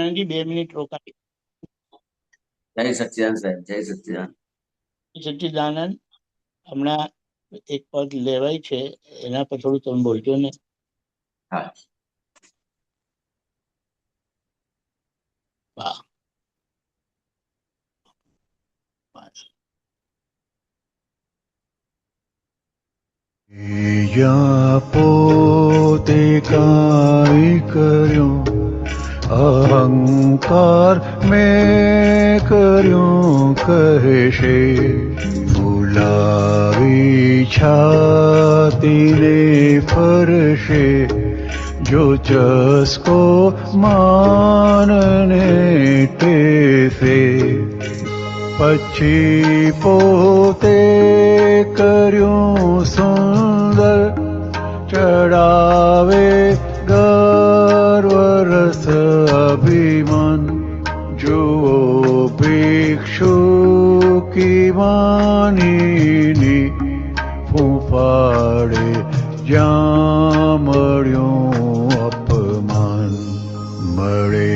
સચ્ચિદાનંદજી 2 minute રોકાઈ. જય સચ્ચિદાનંદ સાહેબ, જય સચ્ચિદાનંદ. સચ્ચિદાનંદ હમણાં એક પદ લેવાય છે, એના પર થોડું તમે બોલજો ને. હા. વાહ. પોતે કાંઈ કર્યું, અહંકાર મેં કર્યું કહેશે, ફૂલાવી છાતીને ફરશે, જો ચસ્કો માનને ટેસે, પછી પોતે કર્યું સુંદર, ચડાવે ગર્વરસ અભિમાન, જુઓ ભિક્ષુકી માનીની ફૂંફાડે જ્યાં મળ્યું અપમાન. મળે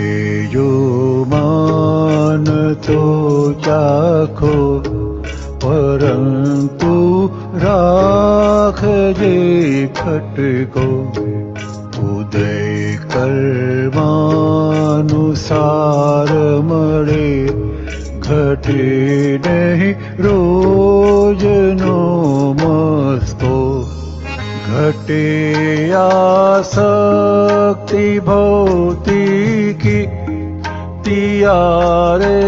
જો માન તો ચાખો, પરંતુ રાખજે ખટકો, ઉદય કર્માનુસાર મળે, ઘટે નહીં રોજનો મસ્તો, ઘટે આસક્તિ ભૌતિકી, તિયારે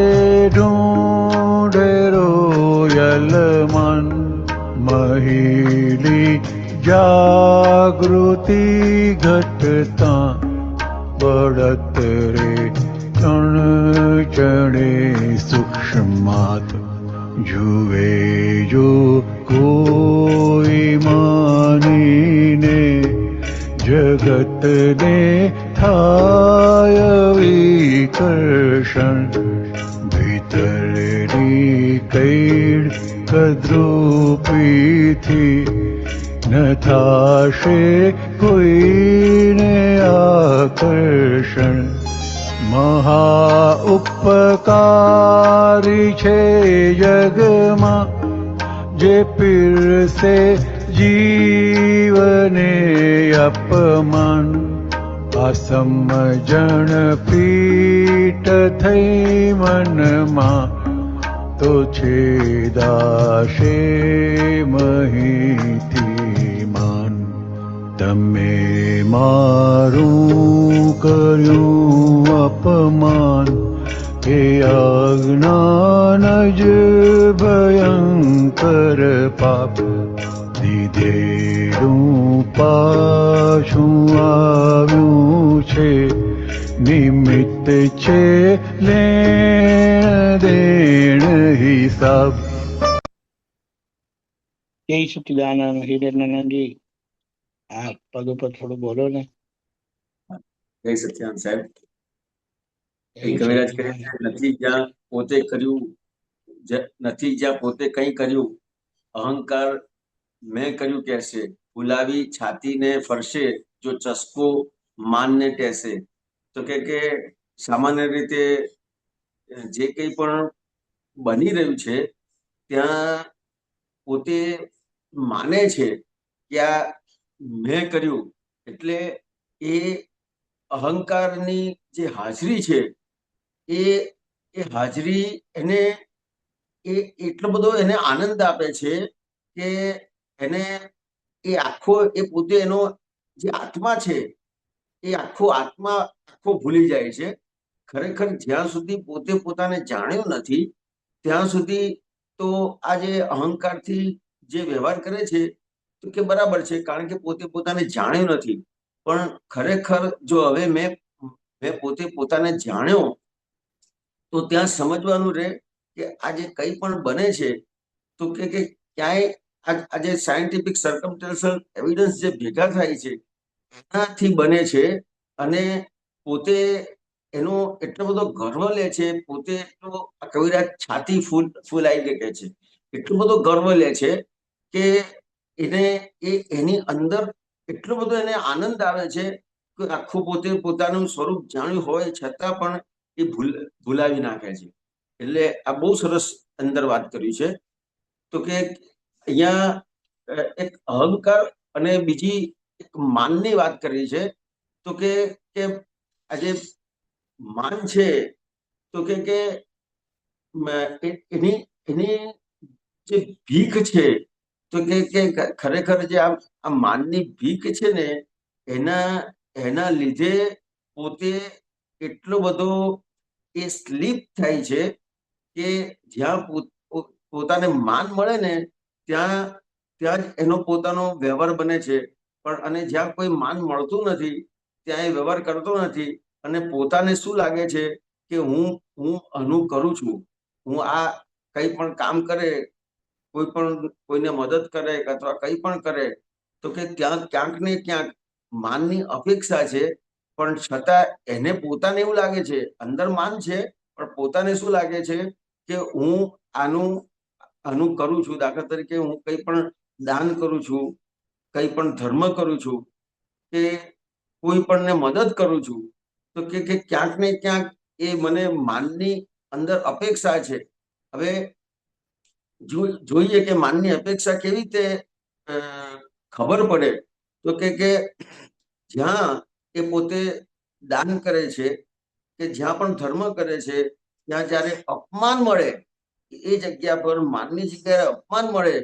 ઢૂંઢે રોયલ મન, મહિલી જાગૃતિ ઘટતા બળત રે ચણ ચણે સૂક્ષ્માત, જુએ જો કોઈ માનીને જગતને થાય વિકર્ષણ, ભીતરની કૈડ કદ્રુપીથી ન થાશે કોઈને આકર્ષણ. મહા ઉપકારી છે જગમાં, જે પીરસે જીવને અપમાન, આ સમજણ પીઠ થઈ મનમાં, તો છેદાશે મહીથી માન. તમે મારું કર્યું અપમાન, એ અજ્ઞાન જ ભયંકર પાપ, દીધેલું પાછું આવ્યું છે, નિમિત્ત છે લેણ દેણ હિસાબ. જય સચ્ચિદાનંદ. હિરેનાનંદજી આ પદ ઉપર થોડું બોલો ને. જય સચ્ચિદાનંદ સાહેબ. કવિરાજ કહે છે, નથી જ્યાં પોતે કર્યું, નથી જ્યાં પોતે કંઈ કર્યું, અહંકાર મેં કર્યું કહેશે, ફુલાવી છાતીને ફરશે, જો ચસ્કો માનને ટેસે. તો કે સામાન્ય રીતે જે કંઈ પણ બની રહ્યું છે ત્યાં પોતે માને છે કે આ મેં કર્યું, એટલે એ અહંકારની જે હાજરી છે એ હાજરી એને એટલો બધો એને આનંદ આપે છે કે એને એ આખો એ પોતે એનો જે આત્મા છે એ આખો ભૂલી જાય છે. ખરેખર જ્યાં સુધી પોતે પોતાને જાણ્યું નથી ત્યાં સુધી તો આ જે અહંકારથી જે વ્યવહાર કરે છે તો કે બરાબર છે, કારણ કે પોતે પોતાને જાણ્યું નથી. પણ ખરેખર જો હવે મેં પોતે પોતાને જાણ્યો તો ત્યાં સમજવાનું રહે કે આ જે કંઈ પણ બને છે તો કે ક્યાંય આ જે સાયન્ટિફિક સર્કમસ્ટન્શિયલ એવિડન્સ જે ભેગા થાય છે એનાથી બને છે, અને પોતે એનો એટલો બધો ગર્વ લે છે, પોતે એટલો કવિરાજ છાતી ફૂલાઈ કે છે, એટલો બધો ગર્વ લે છે કે એને એની અંદર એટલો બધો એને આનંદ આવે છે આખું પોતે પોતાનું સ્વરૂપ જાણ્યું હોય છતાં પણ એ ભૂલાવી નાખે છે. એટલે આ બહુ સરસ અંદર વાત કરી છે. તો કે અહીંયા એક અહંકાર અને બીજી એક માનની વાત કરી છે. તો કે આજે માન છે તો કે એની એની જે ભીખ છે તો કે ખરેખર જે આ માનની ભીખ છે ને એના લીધે પોતે એટલો બધો એ સ્લીપ થાય છે કે જ્યાં પોતાને માન મળે ને ત્યાં ત્યાં જ એનો પોતાનો વ્યવહાર બને છે. પણ અને જ્યાં કોઈ માન મળતું નથી ત્યાં એ વ્યવહાર કરતો નથી અને પોતાને શું લાગે છે કે હું આનું કરું છું, હું આ કંઈ પણ કામ કરે, કોઈ પણ કોઈને મદદ કરે અથવા કંઈ પણ કરે તો કે ત્યાં ક્યાંક ને ક્યાંક માનની અપેક્ષા છે. પણ છતાં એને પોતાને એવું લાગે છે, અંદર માન છે પણ પોતાને શું લાગે છે કે હું આનું કરું છું. દાખલા તરીકે હું કંઈ પણ દાન કરું છું, કંઈ પણ ધર્મ કરું છું કે કોઈ પણને મદદ કરું છું તો કે ક્યાંક ને ક્યાંક એ મને માનની અંદર અપેક્ષા છે. હવે જોઈએ કે માનની અપેક્ષા કેવી રીતે ખબર પડે તો કે જ્યાં એ પોતે દાન કરે છે કે જ્યાં પણ ધર્મ કરે છે ત્યાં જ્યારે અપમાન મળે એ જગ્યા પર માનની જગ્યાએ અપમાન મળે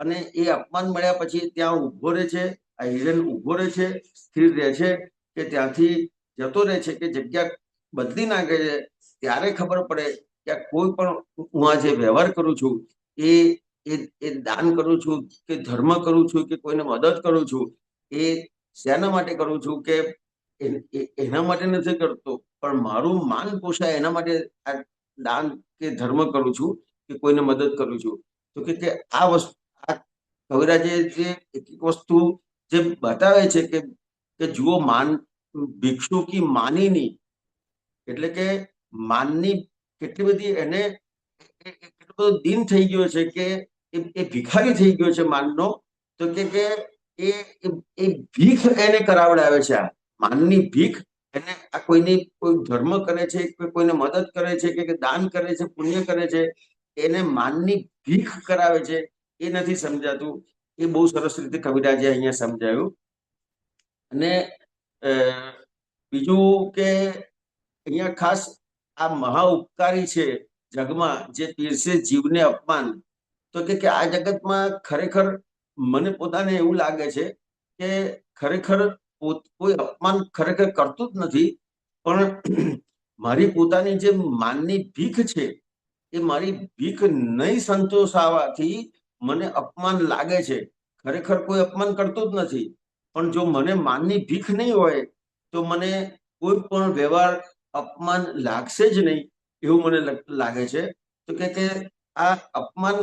અને એ અપમાન મળ્યા પછી ત્યાં ઉભો રહે છે. આ હિરેન ઉભો રહે છે, સ્થિર રહે છે કે ત્યાંથી જતો રહે છે કે જગ્યા બદલી નાખે છે. ત્યારે ખબર પડે કે કોઈ પણ હું આ જે વ્યવહાર કરું છું એ દાન કરું છું કે ધર્મ કરું છું કે કોઈને મદદ કરું છું એ શેના માટે કરું છું કે એના માટે નથી કરતો પણ મારું માન પોષાય એના માટે આ દાન કે ધર્મ કરું છું કે કોઈને મદદ કરું છું. તો કે આ વસ્તુ આ કવિરાજે જે એક વસ્તુ જે બતાવે છે કે જુઓ માન ભિક્ષુ કી માનીની એટલે કે માનની કેટલી બધી એને એટલો બધો દિન થઈ ગયો છે કે એ ભિખારી થઈ ગયો છે માનનો. તો કે એ ભીખ એને કરાવડાવે છે. આ માનની ભીખ એને આ કોઈ ધર્મ કરે છે, કોઈને મદદ કરે છે કે દાન કરે છે, પુણ્ય કરે છે, એને માનની ભીખ કરાવે છે. એ નથી સમજાતું. એ બહુ સરસ રીતે કવિરાજે અહીંયા સમજાયું. અને બીજું કે અહીંયા ખાસ આ મહા ઉપકારી છે જગમાં જે પીરસે જીવને અપમાન. તો કે આ જગતમાં ખરેખર મને પોતાને એવું લાગે છે કે ખરેખર કોઈ અપમાન ખરેખર કરતું જ નથી. પણ મારી પોતાની જે માનની ભીખ છે એ મારી ભીખ નહીં સંતોષાવાથી મને અપમાન લાગે છે. ખરેખર કોઈ અપમાન કરતું જ નથી પણ જો મને માનની ભીખ નહીં હોય તો મને કોઈ પણ વ્યવહાર અપમાન લાગશે જ નહીં એવું મને લાગે છે. તો કે આ અપમાન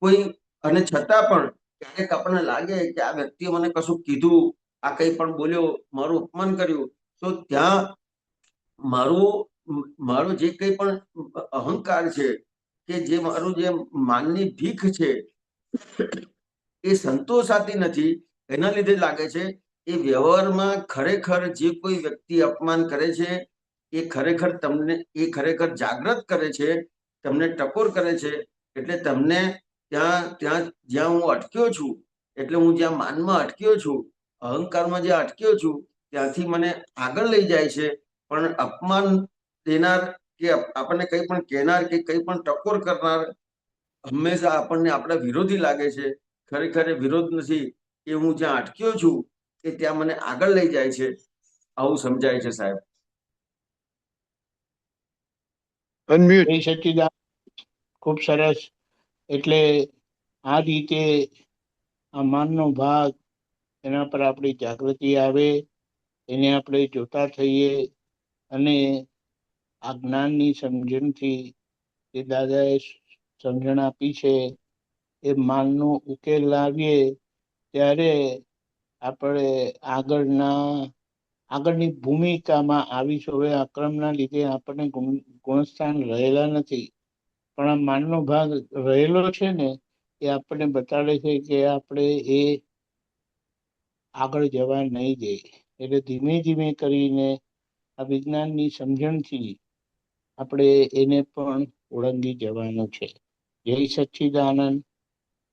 કોઈ અને છતાં પણ ક્યારેક આપણને લાગે કે આ વ્યક્તિએ મને કશું કીધું, આ કંઈ પણ બોલ્યો, મારું અપમાન કર્યું તો ત્યાં મારું જે કંઈ પણ અહંકાર છે કે જે મારું જે માનની ભીખ છે એ સંતોષાતી નથી. એના લીધે લાગે છે એ વ્યવહારમાં ખરેખર જે કોઈ વ્યક્તિ અપમાન કરે છે એ ખરેખર જાગૃત કરે છે, તમને ટકોર કરે છે. એટલે તમને ત્યાં જ્યાં હું અટક્યો છું એટલે હું જ્યાં માનમાં અટક્યો છું, અહંકારમાં જ્યાં અટક્યો છું ત્યાંથી મને આગળ લઈ જાય છે. પણ અપમાન દેનાર કે આપણને કંઈ પણ કહેનાર કે કંઈ પણ ટકોર કરનાર હંમેશા આપણને આપણા વિરોધી લાગે છે. ખરેખર વિરોધ નથી. એ હું જ્યાં અટક્યો છું એ ત્યાં મને આગળ લઈ જાય છે. આવું સમજાય છે સાહેબ. અનમ્યુટ. સચ્ચિદાનંદ ખૂબ સરસ. એટલે આ રીતે આ માનનો ભાગ એના પર આપણી જાગૃતિ આવે, એને આપણે જોતા થઈએ અને આ જ્ઞાનની સમજણથી જે દાદાએ સમજણ આપી છે એ માનનો ઉકેલ લાવીએ ત્યારે આપણે આગળની ભૂમિકામાં આવીશું. હવે અક્રમના લીધે આપણને ગુણસ્થાન રહેલા નથી પણ આ માનનો ભાગ રહેલો છે ને એ આપણને બતાડે છે કે આપણે એ આગળ જવા નહીં દે. એટલે ધીમે ધીમે કરીને આ વિજ્ઞાનની સમજણથી આપણે એને પણ ઓળંગી જવાનું છે. જય સચ્ચિદાનંદ.